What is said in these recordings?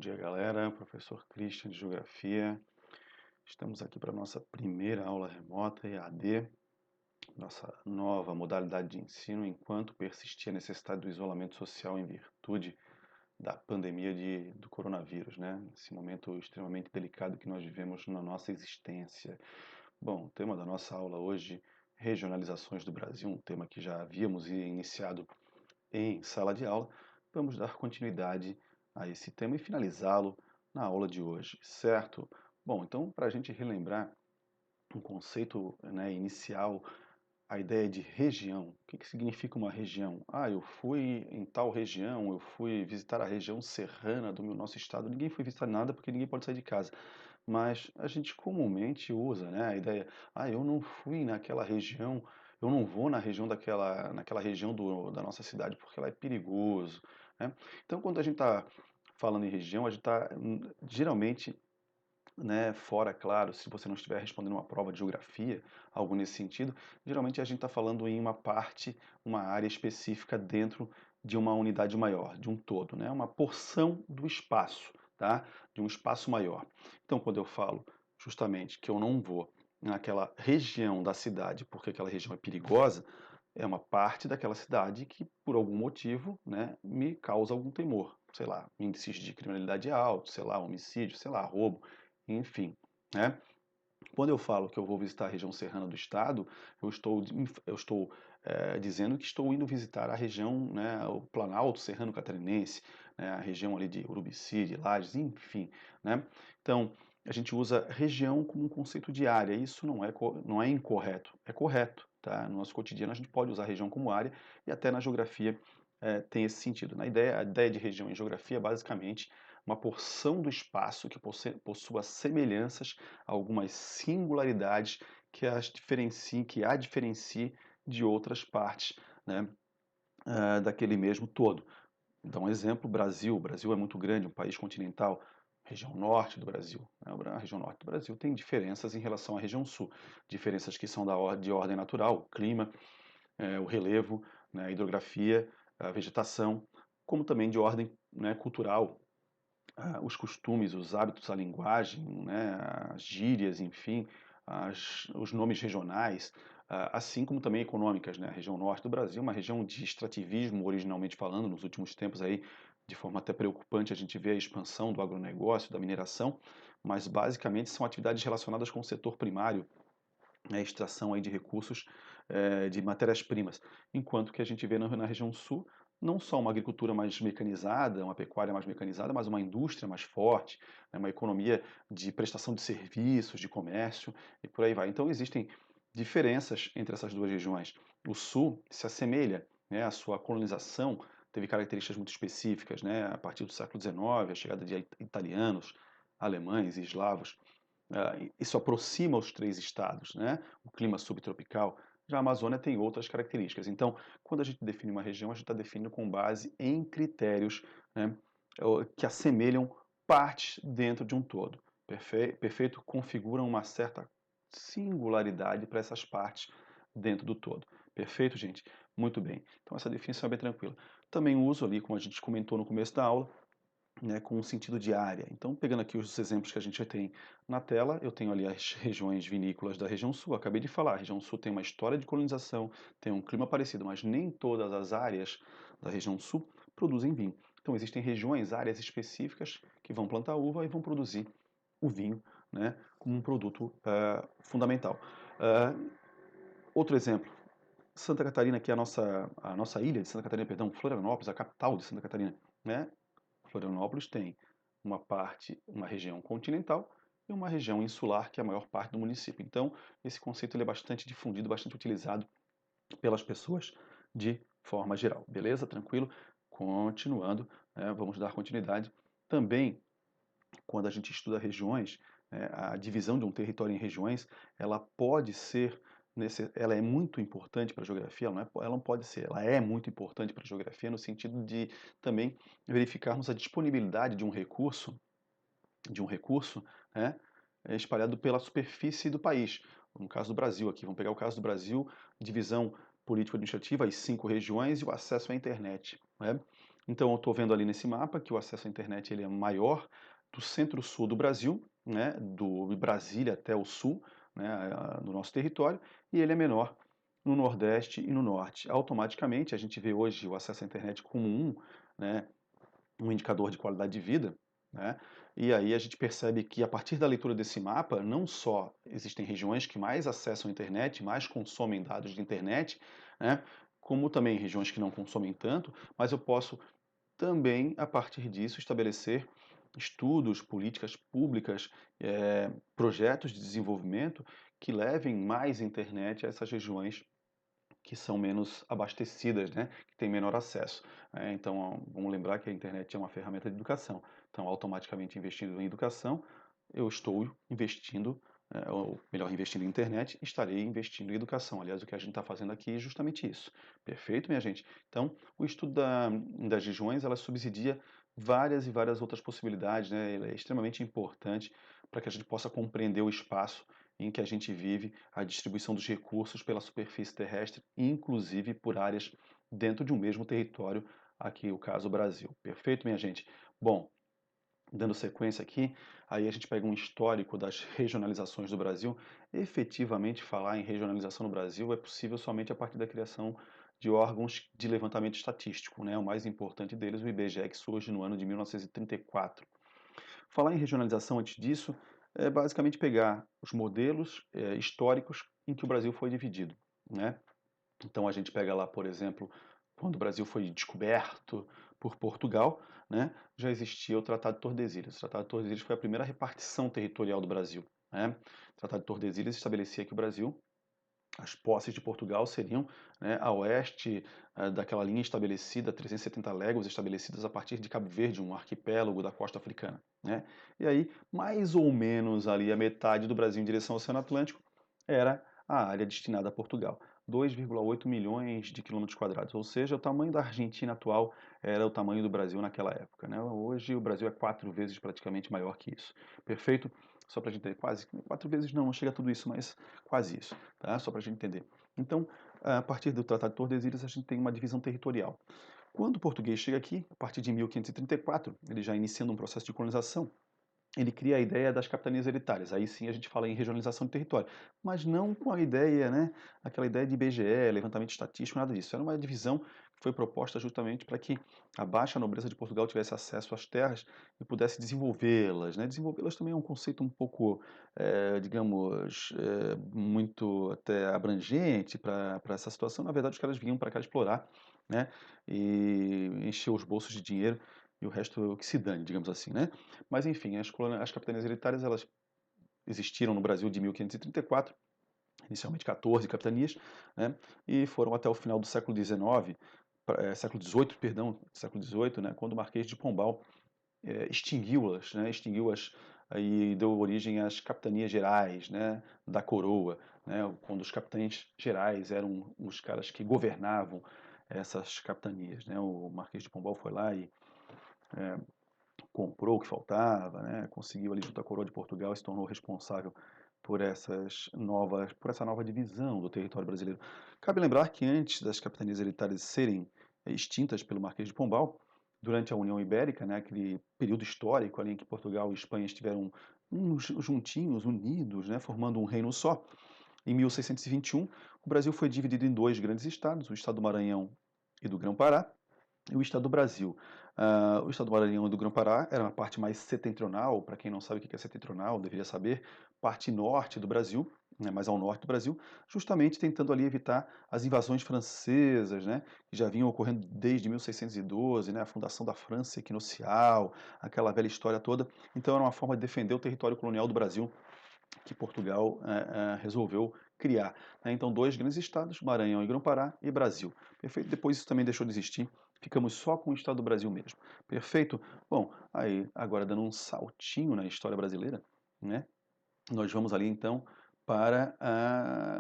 dia, galera. Professor Christian de Geografia. Estamos aqui para a nossa primeira aula remota EAD, nossa nova modalidade de ensino, enquanto persistir a necessidade do isolamento social em virtude da pandemia do coronavírus, né? Esse momento extremamente delicado que nós vivemos na nossa existência. Bom, o tema da nossa aula hoje, regionalizações do Brasil, um tema que já havíamos iniciado em sala de aula. Vamos dar continuidade a esse tema e finalizá-lo na aula de hoje, certo? Bom, então, para a gente relembrar um conceito, né, inicial, a ideia de região. O que significa uma região? Eu fui em tal região, eu fui visitar a região serrana do nosso estado. Ninguém foi visitar nada porque ninguém pode sair de casa. Mas a gente comumente usa, né, a ideia, eu não fui naquela região, eu não vou na região naquela região da nossa cidade porque ela é perigoso, né? Então, quando a gente está falando em região, a gente está geralmente, né, fora, claro, se você não estiver respondendo uma prova de geografia, algo nesse sentido, geralmente a gente está falando em uma parte, uma área específica dentro de uma unidade maior, de um todo, né, uma porção do espaço, tá, de um espaço maior. Então, quando eu falo justamente que eu não vou naquela região da cidade porque aquela região é perigosa, é uma parte daquela cidade que, por algum motivo, né, me causa algum temor. Sei lá, índices de criminalidade altos, sei lá, homicídio, sei lá, roubo, enfim, né? Quando eu falo que eu vou visitar a região serrana do estado, eu estou dizendo que estou indo visitar a região, né, o Planalto Serrano Catarinense, né, a região ali de Urubici, de Lages, enfim, né? Então, a gente usa região como um conceito de área. Isso não é incorreto, é correto, tá? No nosso cotidiano a gente pode usar a região como área e até na geografia tem esse sentido. A ideia de região em geografia é basicamente uma porção do espaço que possua semelhanças, algumas singularidades que a diferencie de outras partes, né, daquele mesmo todo. Então, um exemplo, Brasil. O Brasil é muito grande, um país continental. Região norte do Brasil. Né? A região norte do Brasil tem diferenças em relação à região sul. Diferenças que são de ordem natural, o clima, o relevo, né, a hidrografia, a vegetação, como também de ordem, né, cultural, os costumes, os hábitos, a linguagem, né, as gírias, enfim, os nomes regionais, assim como também econômicas, né? A região norte do Brasil, uma região de extrativismo, originalmente falando, nos últimos tempos aí, de forma até preocupante, a gente vê a expansão do agronegócio, da mineração, mas basicamente são atividades relacionadas com o setor primário, né, extração aí de recursos, de matérias-primas, enquanto que a gente vê na região sul não só uma agricultura mais mecanizada, uma pecuária mais mecanizada, mas uma indústria mais forte, né, uma economia de prestação de serviços, de comércio e por aí vai. Então existem diferenças entre essas duas regiões. O sul se assemelha, né, a sua colonização teve características muito específicas, né, a partir do século XIX, a chegada de italianos, alemães e eslavos. Isso aproxima os três estados, né? O clima subtropical. Já a Amazônia tem outras características. Então, quando a gente define uma região, a gente está definindo com base em critérios, né, que assemelham partes dentro de um todo. Perfeito? Configuram uma certa singularidade para essas partes dentro do todo. Perfeito, gente? Muito bem. Então, essa definição é bem tranquila. Também uso ali, como a gente comentou no começo da aula, né, com um sentido de área. Então, pegando aqui os exemplos que a gente já tem na tela, eu tenho ali as regiões vinícolas da região sul. Acabei de falar, a região sul tem uma história de colonização, tem um clima parecido, mas nem todas as áreas da região sul produzem vinho. Então, existem regiões, áreas específicas que vão plantar uva e vão produzir o vinho, né, como um produto fundamental. Outro exemplo, Santa Catarina, que é a nossa ilha de Santa Catarina, perdão, Florianópolis, a capital de Santa Catarina, né? Florianópolis tem uma região continental e uma região insular, que é a maior parte do município. Então, esse conceito ele é bastante difundido, bastante utilizado pelas pessoas de forma geral. Beleza? Tranquilo? Continuando, né, vamos dar continuidade. Também, quando a gente estuda regiões, a divisão de um território em regiões, ela pode ser, ela é muito importante para a geografia, ela não pode ser, ela é muito importante para a geografia no sentido de também verificarmos a disponibilidade de um recurso, né, espalhado pela superfície do país. No caso do Brasil aqui, vamos pegar o caso do Brasil, divisão político-administrativa, as 5 regiões e o acesso à internet, né? Então, eu estou vendo ali nesse mapa que o acesso à internet ele é maior do centro-sul do Brasil, né, do Brasília até o sul, né, no nosso território, e ele é menor no Nordeste e no Norte. Automaticamente, a gente vê hoje o acesso à internet como né, um indicador de qualidade de vida, né? E aí a gente percebe que a partir da leitura desse mapa, não só existem regiões que mais acessam a internet, mais consomem dados de internet, né? Como também regiões que não consomem tanto, mas eu posso também, a partir disso, estabelecer estudos, políticas públicas, projetos de desenvolvimento que levem mais internet a essas regiões que são menos abastecidas, né, que têm menor acesso. Então, vamos lembrar que a internet é uma ferramenta de educação. Então, automaticamente investindo em educação, eu estou investindo, ou melhor, investindo em internet, estarei investindo em educação. Aliás, o que a gente está fazendo aqui é justamente isso. Perfeito, minha gente? Então, o estudo das regiões, ela subsidia várias e várias outras possibilidades, né? Ele é extremamente importante para que a gente possa compreender o espaço em que a gente vive, a distribuição dos recursos pela superfície terrestre, inclusive por áreas dentro de um mesmo território, aqui o caso Brasil. Perfeito, minha gente? Bom, dando sequência aqui, aí a gente pega um histórico das regionalizações do Brasil. Efetivamente, falar em regionalização no Brasil é possível somente a partir da criação de órgãos de levantamento estatístico, né? O mais importante deles, o IBGE, que surge no ano de 1934. Falar em regionalização antes disso é basicamente pegar os modelos históricos em que o Brasil foi dividido, né? Então a gente pega lá, por exemplo, quando o Brasil foi descoberto por Portugal, né, já existia o Tratado de Tordesilhas. O Tratado de Tordesilhas foi a primeira repartição territorial do Brasil, né? O Tratado de Tordesilhas estabelecia que o Brasil, as posses de Portugal seriam, né, a oeste daquela linha estabelecida, 370 léguas estabelecidas a partir de Cabo Verde, um arquipélago da costa africana, né? E aí, mais ou menos ali a metade do Brasil em direção ao Oceano Atlântico era a área destinada a Portugal. 2,8 milhões de quilômetros quadrados, ou seja, o tamanho da Argentina atual era o tamanho do Brasil naquela época, né? Hoje o Brasil é 4 vezes praticamente maior que isso. Perfeito? Só para a gente ter quase 4 vezes não chega a tudo isso, mas quase isso, tá? Só para a gente entender. Então, a partir do Tratado de Tordesilhas, a gente tem uma divisão territorial. Quando o português chega aqui, a partir de 1534, ele já iniciando um processo de colonização, ele cria a ideia das capitanias hereditárias. Aí sim a gente fala em regionalização de território, mas não com a ideia, né, aquela ideia de IBGE, levantamento estatístico, nada disso. Era uma divisão que foi proposta justamente para que a baixa nobreza de Portugal tivesse acesso às terras e pudesse desenvolvê-las, né? Desenvolvê-las também é um conceito um pouco, digamos, muito até abrangente para essa situação. Na verdade, os caras vinham para cá explorar, né, e encher os bolsos de dinheiro e o resto que se dane, digamos assim, né? Mas enfim, as capitanias hereditárias elas existiram no Brasil de 1534, inicialmente 14 capitanias, né, e foram até o final do século XIX, século XVIII, perdão, século XVIII, né, quando o Marquês de Pombal extingui-las, né, extingui-as e deu origem às capitanias gerais, né, da coroa, né, quando os capitães gerais eram os caras que governavam essas capitanias, né, o Marquês de Pombal foi lá e comprou o que faltava, né? Conseguiu ali junto à coroa de Portugal e se tornou responsável por essa nova divisão do território brasileiro. Cabe lembrar que antes das capitanias hereditárias serem extintas pelo Marquês de Pombal, durante a União Ibérica, né, aquele período histórico ali em que Portugal e Espanha estiveram juntinhos, unidos, né, formando um reino só, em 1621, o Brasil foi dividido em dois grandes estados, o estado do Maranhão e do Grão-Pará, e o estado do Brasil. O estado do Maranhão e do Grão-Pará era a parte mais setentrional, para quem não sabe o que é setentrional, deveria saber, parte norte do Brasil, né, mais ao norte do Brasil, justamente tentando ali evitar as invasões francesas, né, que já vinham ocorrendo desde 1612, né, a fundação da França equinocial, aquela velha história toda. Então era uma forma de defender o território colonial do Brasil que Portugal resolveu criar, né? Então, dois grandes estados, Maranhão e Grão-Pará, e Brasil. Perfeito? Depois isso também deixou de existir, ficamos só com o estado do Brasil mesmo. Perfeito? Bom, aí agora dando um saltinho na história brasileira, né? Nós vamos ali então para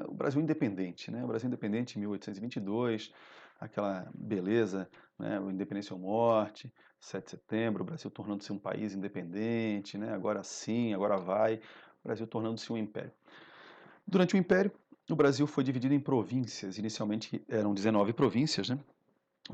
o Brasil independente, né? O Brasil independente em 1822, aquela beleza, né? O Independência ou Morte, 7 de setembro, o Brasil tornando-se um país independente, né? Agora sim, agora vai, o Brasil tornando-se um império. Durante o Império, o Brasil foi dividido em províncias. Inicialmente eram 19 províncias, né?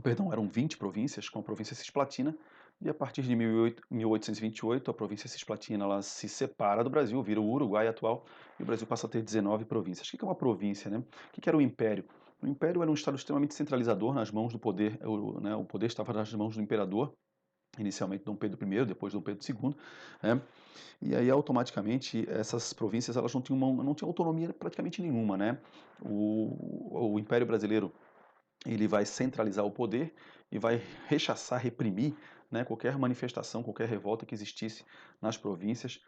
perdão, eram 20 províncias, com a província Cisplatina, e a partir de 1828, a província Cisplatina ela se separa do Brasil, vira o Uruguai atual, e o Brasil passa a ter 19 províncias. O que é uma província, né? O que era o Império? O Império era um estado extremamente centralizador nas mãos do poder, né? O poder estava nas mãos do imperador, inicialmente Dom Pedro I, depois Dom Pedro II, né? E aí automaticamente essas províncias elas não tinham autonomia praticamente nenhuma, né? O Império Brasileiro ele vai centralizar o poder e vai rechaçar, reprimir, né, qualquer manifestação, qualquer revolta que existisse nas províncias,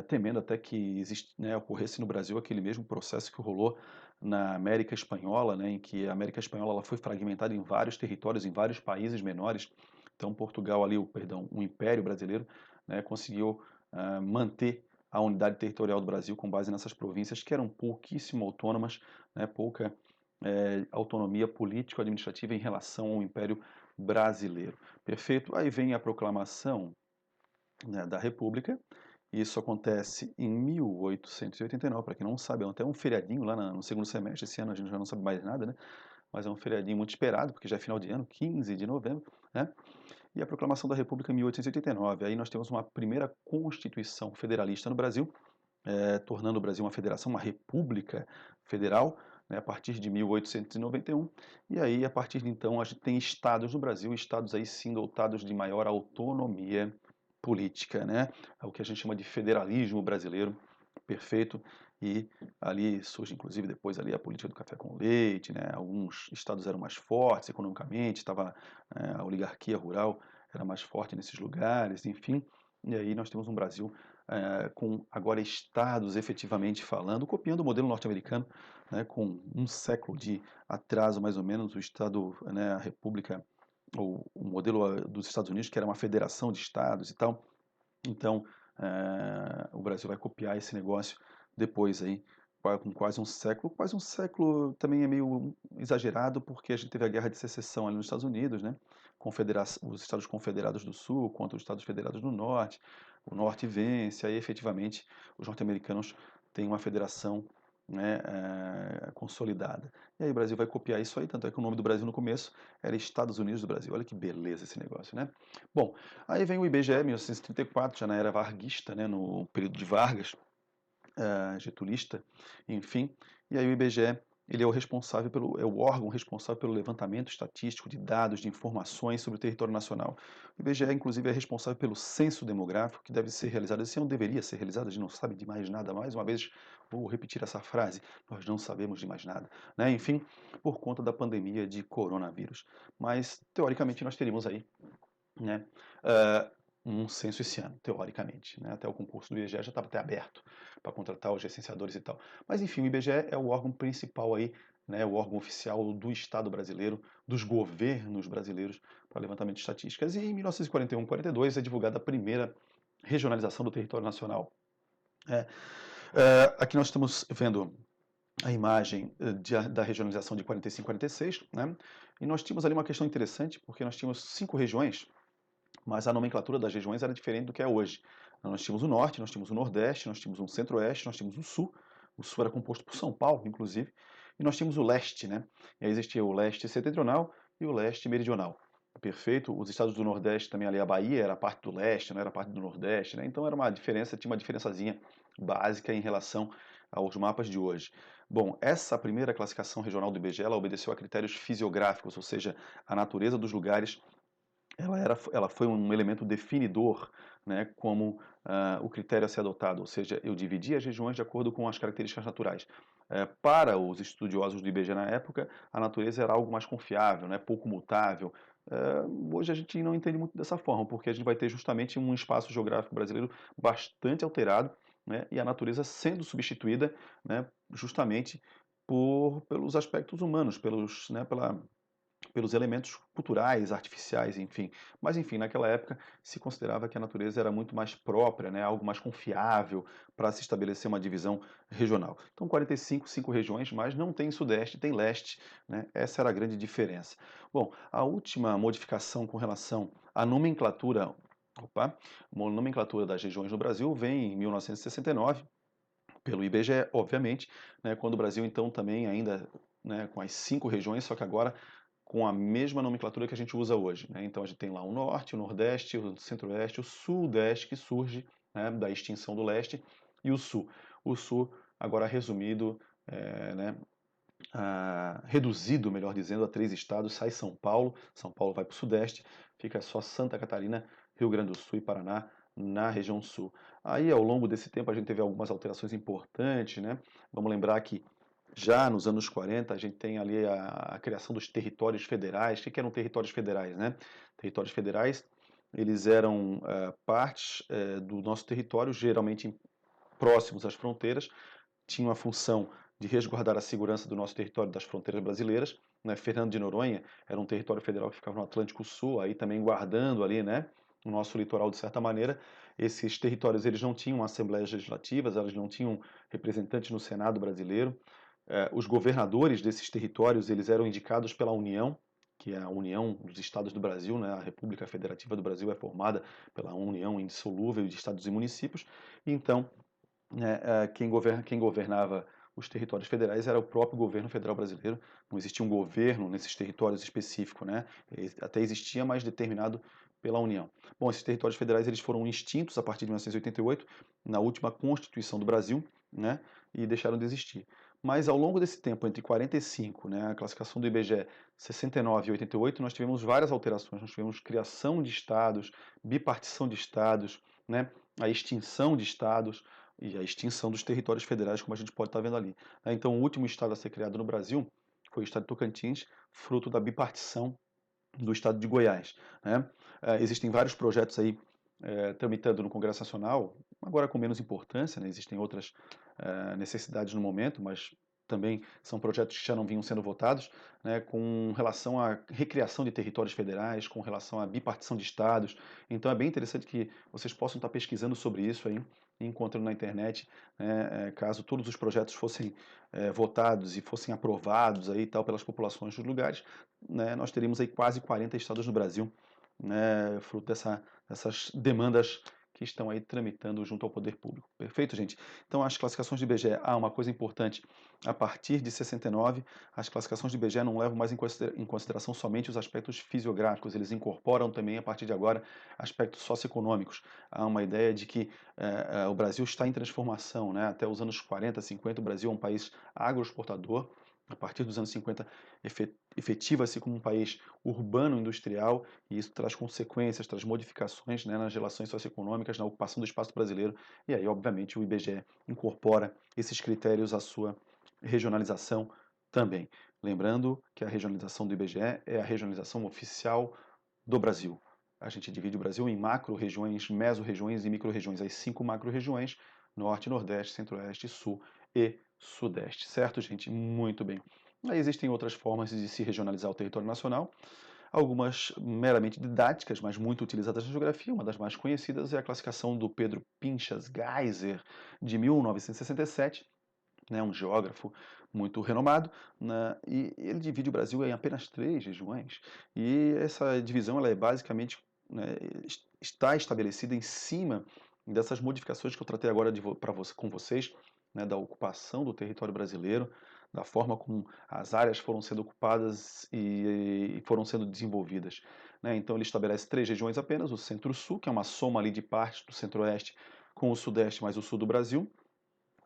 temendo até que né, ocorresse no Brasil aquele mesmo processo que rolou na América Espanhola, né, em que a América Espanhola ela foi fragmentada em vários territórios, em vários países menores. Então Portugal ali, o Império Brasileiro, né, conseguiu manter a unidade territorial do Brasil com base nessas províncias que eram pouquíssimo autônomas, né, pouca autonomia político-administrativa em relação ao Império Brasileiro. Perfeito? Aí vem a proclamação, né, da República. Isso acontece em 1889, para quem não sabe, é até um feriadinho lá no segundo semestre. Esse ano a gente já não sabe mais nada, né? Mas é um feriadinho muito esperado, porque já é final de ano, 15 de novembro, né? E a proclamação da República em 1889. Aí nós temos uma primeira Constituição federalista no Brasil, tornando o Brasil uma federação, uma república federal, né, a partir de 1891. E aí, a partir de então, a gente tem estados no Brasil, estados aí sim dotados de maior autonomia política, né? É o que a gente chama de federalismo brasileiro, perfeito. E ali surge, inclusive, depois ali a política do café com leite, né? Alguns estados eram mais fortes economicamente, estava a oligarquia rural era mais forte nesses lugares, enfim. E aí nós temos um Brasil com agora estados efetivamente falando, copiando o modelo norte-americano, né, com um século de atraso mais ou menos, o estado, né, a república, o modelo dos Estados Unidos, que era uma federação de estados e tal. Então, o Brasil vai copiar esse negócio depois aí, com quase um século também é meio exagerado, porque a gente teve a Guerra de Secessão ali nos Estados Unidos, né? Os Estados Confederados do Sul contra os Estados Federados do Norte, o Norte vence, aí efetivamente os norte-americanos têm uma federação, né, consolidada. E aí o Brasil vai copiar isso aí, tanto é que o nome do Brasil no começo era Estados Unidos do Brasil. Olha que beleza esse negócio, né? Bom, aí vem o IBGE, 1934, já na era varguista, né, no período de Vargas, getulista, enfim. E aí o IBGE ele é o órgão responsável pelo levantamento estatístico de dados, de informações sobre o território nacional. O IBGE, inclusive, é responsável pelo censo demográfico, que deve ser realizado. Esse ano deveria ser realizado, a gente não sabe de mais nada. Mais uma vez, vou repetir essa frase, nós não sabemos de mais nada. Né? Enfim, por conta da pandemia de coronavírus. Mas, teoricamente, nós teríamos aí, né, um censo esse ano, teoricamente. Né? Até o concurso do IBGE já estava até aberto para contratar os licenciadores e tal. Mas enfim, o IBGE é o órgão principal aí, né, o órgão oficial do Estado brasileiro, dos governos brasileiros para levantamento de estatísticas. E em 1941-42 é divulgada a primeira regionalização do território nacional. Aqui nós estamos vendo a imagem da regionalização de 45-46, né? E nós tínhamos ali uma questão interessante, porque nós tínhamos 5 regiões, mas a nomenclatura das regiões era diferente do que é hoje. Então, nós tínhamos o norte, nós tínhamos o nordeste, nós tínhamos um centro-oeste, nós tínhamos o sul. O sul era composto por São Paulo, inclusive, e nós tínhamos o leste, né? E aí existia o leste setentrional e o leste meridional. Perfeito? Os estados do Nordeste também ali, a Bahia era parte do leste, não era parte do Nordeste, né? Então era uma diferença, tinha uma diferençazinha básica em relação aos mapas de hoje. Bom, essa primeira classificação regional do IBGE, ela obedeceu a critérios fisiográficos, ou seja, a natureza dos lugares ela foi um elemento definidor, né, como o critério a ser adotado, ou seja, eu dividi as regiões de acordo com as características naturais. Para os estudiosos do IBGE na época, a natureza era algo mais confiável, né, pouco mutável. Hoje a gente não entende muito dessa forma, porque a gente vai ter justamente um espaço geográfico brasileiro bastante alterado, né, e a natureza sendo substituída, né, justamente pelos aspectos humanos, pelos elementos culturais, artificiais, enfim. Mas, enfim, naquela época se considerava que a natureza era muito mais própria, né, algo mais confiável para se estabelecer uma divisão regional. Então, 45, 5 regiões, mas não tem sudeste, tem leste, né? Essa era a grande diferença. Bom, a última modificação com relação à nomenclatura das regiões no Brasil vem em 1969, pelo IBGE, obviamente, né, quando o Brasil, então, também ainda, né, com as 5 regiões, só que agora com a mesma nomenclatura que a gente usa hoje, né? Então a gente tem lá o Norte, o Nordeste, o Centro-Oeste, o Sudeste, que surge, né, da extinção do Leste, e o Sul. O Sul, agora resumido, né, reduzido, melhor dizendo, a 3 estados, sai São Paulo vai para o Sudeste, fica só Santa Catarina, Rio Grande do Sul e Paraná na região Sul. Aí, ao longo desse tempo, a gente teve algumas alterações importantes, né? Vamos lembrar que já nos anos 40, a gente tem ali a criação dos territórios federais. O que eram territórios federais, né? Territórios federais, eles eram partes do nosso território, geralmente próximos às fronteiras, tinham a função de resguardar a segurança do nosso território das fronteiras brasileiras, né? Fernando de Noronha era um território federal que ficava no Atlântico Sul, aí também guardando ali, né, o nosso litoral de certa maneira. Esses territórios eles não tinham assembleias legislativas, eles não tinham representantes no Senado brasileiro. Os governadores desses territórios eles eram indicados pela União, que é a União dos Estados do Brasil, né? A República Federativa do Brasil é formada pela União Indissolúvel de Estados e Municípios. Então, né, quem governava os territórios federais era o próprio governo federal brasileiro. Não existia um governo nesses territórios específico, né? Até existia, mas determinado pela União. Bom, esses territórios federais eles foram extintos a partir de 1988, na última Constituição do Brasil, né? E deixaram de existir. Mas ao longo desse tempo, entre 45, né, a classificação do IBGE 69 e 88, nós tivemos várias alterações. Nós tivemos criação de estados, bipartição de estados, né, a extinção de estados e a extinção dos territórios federais, como a gente pode estar vendo ali. Então, o último estado a ser criado no Brasil foi o estado de Tocantins, fruto da bipartição do estado de Goiás, né? Existem vários projetos aí tramitando no Congresso Nacional, agora com menos importância, né? Existem outras necessidades no momento, mas também são projetos que já não vinham sendo votados, né, com relação à recriação de territórios federais, com relação à bipartição de estados. Então é bem interessante que vocês possam estar pesquisando sobre isso aí, encontrando na internet, né, caso todos os projetos fossem votados e fossem aprovados aí tal pelas populações dos lugares, né, nós teríamos aí quase 40 estados no Brasil, né, fruto dessas demandas que estão aí tramitando junto ao poder público. Perfeito, gente? Então, as classificações de IBGE, uma coisa importante, a partir de 69, as classificações de IBGE não levam mais em consideração somente os aspectos fisiográficos, eles incorporam também, a partir de agora, aspectos socioeconômicos. Há uma ideia de que o Brasil está em transformação, né? Até os anos 40, 50, o Brasil é um país agroexportador. A partir dos anos 50, efetiva-se como um país urbano-industrial, e isso traz consequências, traz modificações, né, nas relações socioeconômicas, na ocupação do espaço brasileiro, e aí, obviamente, o IBGE incorpora esses critérios à sua regionalização também. Lembrando que a regionalização do IBGE é a regionalização oficial do Brasil. A gente divide o Brasil em macro-regiões, meso-regiões e micro-regiões. As 5 macro-regiões, Norte, Nordeste, Centro-Oeste, Sul e Sudeste. Certo, gente? Muito bem. Aí existem outras formas de se regionalizar o território nacional, algumas meramente didáticas, mas muito utilizadas na geografia. Uma das mais conhecidas é a classificação do Pedro Pinchas Geiser, de 1967, né, um geógrafo muito renomado, né, e ele divide o Brasil em apenas 3 regiões. E essa divisão ela é basicamente, né, está estabelecida em cima dessas modificações que eu tratei agora com vocês, né, da ocupação do território brasileiro, da forma como as áreas foram sendo ocupadas e foram sendo desenvolvidas, né? Então ele estabelece 3 regiões apenas: o Centro-Sul, que é uma soma ali de partes do Centro-Oeste com o Sudeste mais o Sul do Brasil;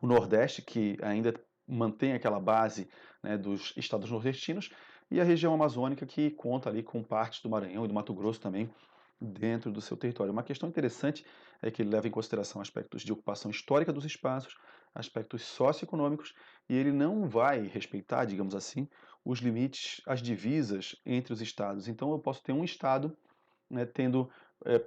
o Nordeste, que ainda mantém aquela base, né, dos estados nordestinos; e a região amazônica, que conta ali com partes do Maranhão e do Mato Grosso também dentro do seu território. Uma questão interessante é que ele leva em consideração aspectos de ocupação histórica dos espaços, aspectos socioeconômicos, e ele não vai respeitar, digamos assim, os limites, as divisas entre os estados. Então eu posso ter um estado, né, tendo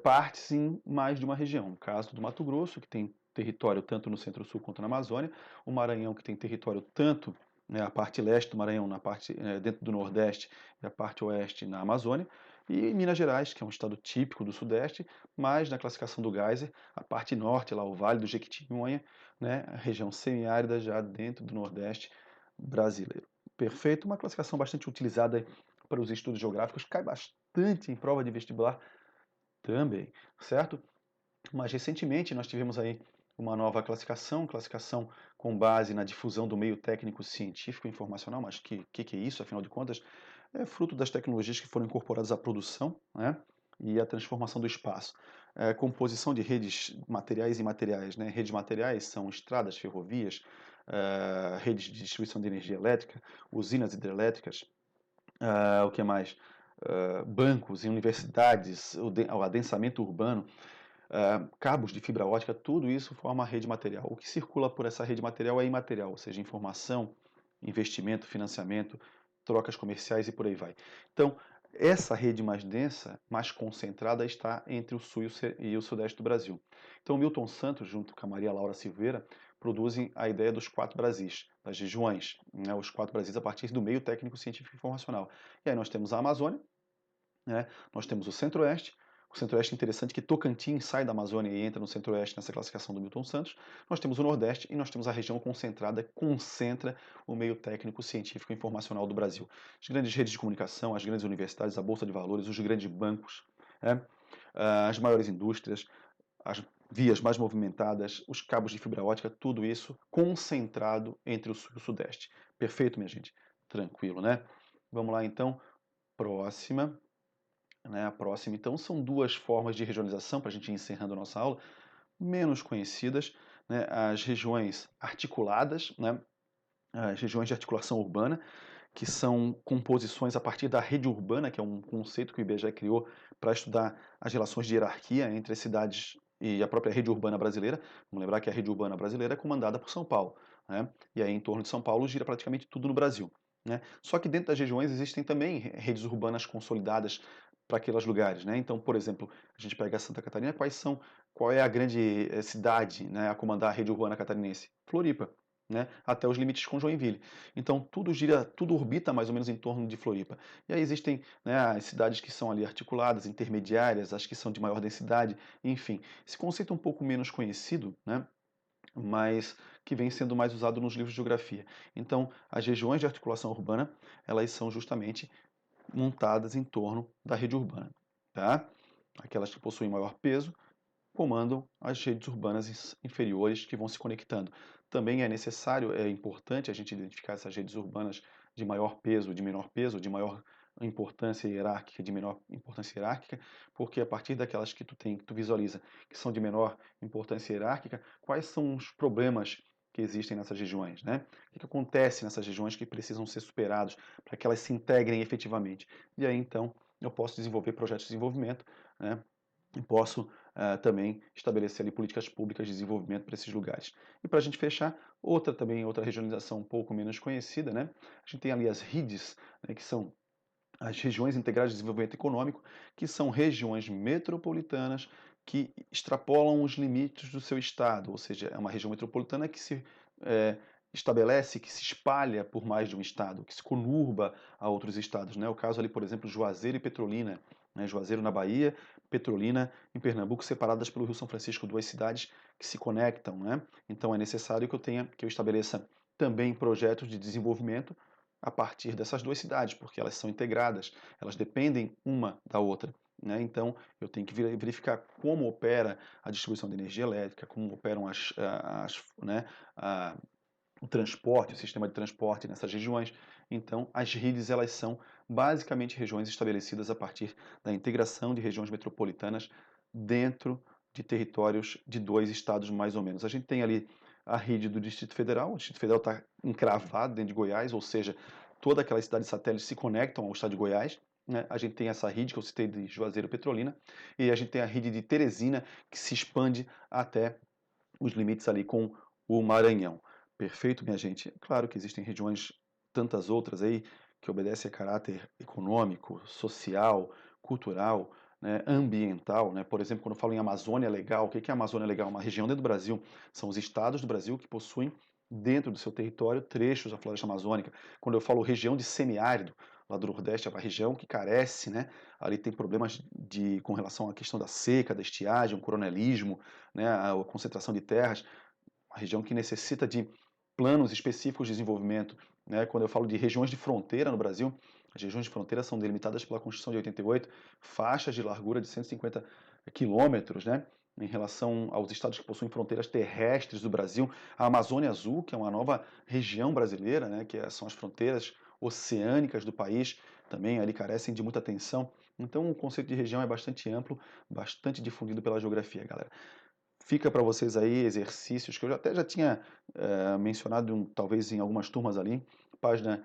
partes em mais de uma região. No caso do Mato Grosso, que tem território tanto no Centro-Sul quanto na Amazônia; o Maranhão, que tem território tanto, né, a parte leste do Maranhão, na parte dentro do Nordeste, e a parte oeste na Amazônia; e Minas Gerais, que é um estado típico do Sudeste, mas na classificação do Geiser, a parte norte, lá o Vale do Jequitinhonha, né, a região semiárida já dentro do Nordeste brasileiro. Perfeito, uma classificação bastante utilizada para os estudos geográficos, cai bastante em prova de vestibular também, certo? Mas recentemente nós tivemos aí uma nova classificação com base na difusão do meio técnico científico e informacional. Mas que é isso, afinal de contas? é fruto das tecnologias que foram incorporadas à produção, né, e à transformação do espaço. Composição de redes materiais e imateriais, né? Redes materiais são estradas, ferrovias, redes de distribuição de energia elétrica, usinas hidrelétricas, o que mais? Bancos em universidades, o adensamento urbano, cabos de fibra ótica, tudo isso forma a rede material. O que circula por essa rede material é imaterial, ou seja, informação, investimento, financiamento, trocas comerciais e por aí vai. Então, essa rede mais densa, mais concentrada, está entre o sul e o sudeste do Brasil. Então, Milton Santos, junto com a Maria Laura Silveira, produzem a ideia dos 4 Brasis, das regiões, né, os 4 Brasis a partir do meio técnico, científico e informacional. E aí nós temos a Amazônia, né? Nós temos o Centro-Oeste. O Centro-Oeste é interessante que Tocantins sai da Amazônia e entra no Centro-Oeste nessa classificação do Milton Santos. Nós temos o Nordeste e nós temos a região concentrada, concentra o meio técnico, científico e informacional do Brasil. As grandes redes de comunicação, as grandes universidades, a Bolsa de Valores, os grandes bancos, né? As maiores indústrias, as vias mais movimentadas, os cabos de fibra ótica, tudo isso concentrado entre o Sul e o Sudeste. Perfeito, minha gente? Tranquilo, né? Vamos lá, então. Próxima. Né, a próxima, então, são 2 formas de regionalização, para a gente ir encerrando a nossa aula, menos conhecidas, né, as regiões articuladas, né, as regiões de articulação urbana, que são composições a partir da rede urbana, que é um conceito que o IBGE criou para estudar as relações de hierarquia entre as cidades e a própria rede urbana brasileira. Vamos lembrar que a rede urbana brasileira é comandada por São Paulo, né? E aí em torno de São Paulo gira praticamente tudo no Brasil, né? Só que dentro das regiões existem também redes urbanas consolidadas para aqueles lugares, né? Então, por exemplo, a gente pega Santa Catarina, qual é a grande cidade, né, a comandar a rede urbana catarinense? Floripa, né? Até os limites com Joinville. Então tudo gira, tudo orbita mais ou menos em torno de Floripa. E aí existem, né, as cidades que são ali articuladas, intermediárias, as que são de maior densidade, enfim. Esse conceito é um pouco menos conhecido, né, mas que vem sendo mais usado nos livros de geografia. Então, as regiões de articulação urbana, elas são justamente montadas em torno da rede urbana, tá? Aquelas que possuem maior peso comandam as redes urbanas inferiores que vão se conectando. Também é necessário, é importante a gente identificar essas redes urbanas de maior peso, de menor peso, de maior importância hierárquica, de menor importância hierárquica, porque a partir daquelas que tu visualiza que são de menor importância hierárquica, quais são os problemas que existem nessas regiões, né? O que acontece nessas regiões que precisam ser superados para que elas se integrem efetivamente? E aí, então, eu posso desenvolver projetos de desenvolvimento, né? E posso também estabelecer ali políticas públicas de desenvolvimento para esses lugares. E para a gente fechar, outra regionalização um pouco menos conhecida, né? A gente tem ali as RIDs, né, que são as regiões integradas de desenvolvimento econômico, que são regiões metropolitanas que extrapolam os limites do seu estado, ou seja, é uma região metropolitana que se estabelece, que se espalha por mais de um estado, que se conurba a outros estados, né? O caso ali, por exemplo, Juazeiro e Petrolina, né? Juazeiro na Bahia, Petrolina em Pernambuco, separadas pelo Rio São Francisco, 2 cidades que se conectam, né? Então é necessário que eu estabeleça também projetos de desenvolvimento a partir dessas 2 cidades, porque elas são integradas, elas dependem uma da outra, né? Então, eu tenho que verificar como opera a distribuição de energia elétrica, como operam né, o transporte, o sistema de transporte nessas regiões. Então, as redes elas são basicamente regiões estabelecidas a partir da integração de regiões metropolitanas dentro de territórios de 2 estados mais ou menos. A gente tem ali a rede do Distrito Federal, o Distrito Federal está encravado dentro de Goiás, ou seja, todas aquelas cidades satélites se conectam ao estado de Goiás, né? A gente tem essa rede que eu citei de Juazeiro Petrolina, e a gente tem a rede de Teresina, que se expande até os limites ali com o Maranhão. Perfeito, minha gente? Claro que existem regiões, tantas outras aí, que obedecem a caráter econômico, social, cultural, né, ambiental, né? Por exemplo, quando eu falo em Amazônia Legal, o que é a Amazônia Legal? Uma região dentro do Brasil. São os estados do Brasil que possuem dentro do seu território trechos da floresta amazônica. Quando eu falo região de semiárido, lá do Nordeste é uma região que carece, né? Ali tem problemas com relação à questão da seca, da estiagem, o coronelismo, né? A concentração de terras, uma região que necessita de planos específicos de desenvolvimento, né? Quando eu falo de regiões de fronteira no Brasil, as regiões de fronteira são delimitadas pela Constituição de 88, faixas de largura de 150 quilômetros, né? Em relação aos estados que possuem fronteiras terrestres do Brasil, a Amazônia Azul, que é uma nova região brasileira, né? Que são as fronteiras oceânicas do país, também ali carecem de muita atenção. Então, o conceito de região é bastante amplo, bastante difundido pela geografia, galera. Fica para vocês aí exercícios que eu até já tinha mencionado, talvez em algumas turmas ali, página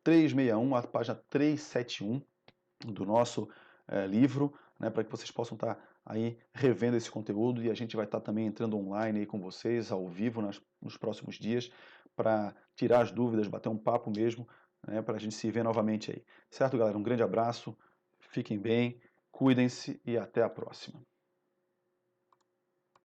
361 a página 371 do nosso livro, né, para que vocês possam estar aí revendo esse conteúdo e a gente vai estar também entrando online aí com vocês, ao vivo, nos próximos dias, para tirar as dúvidas, bater um papo mesmo, né, para a gente se ver novamente aí. Certo, galera? Um grande abraço, fiquem bem, cuidem-se e até a próxima.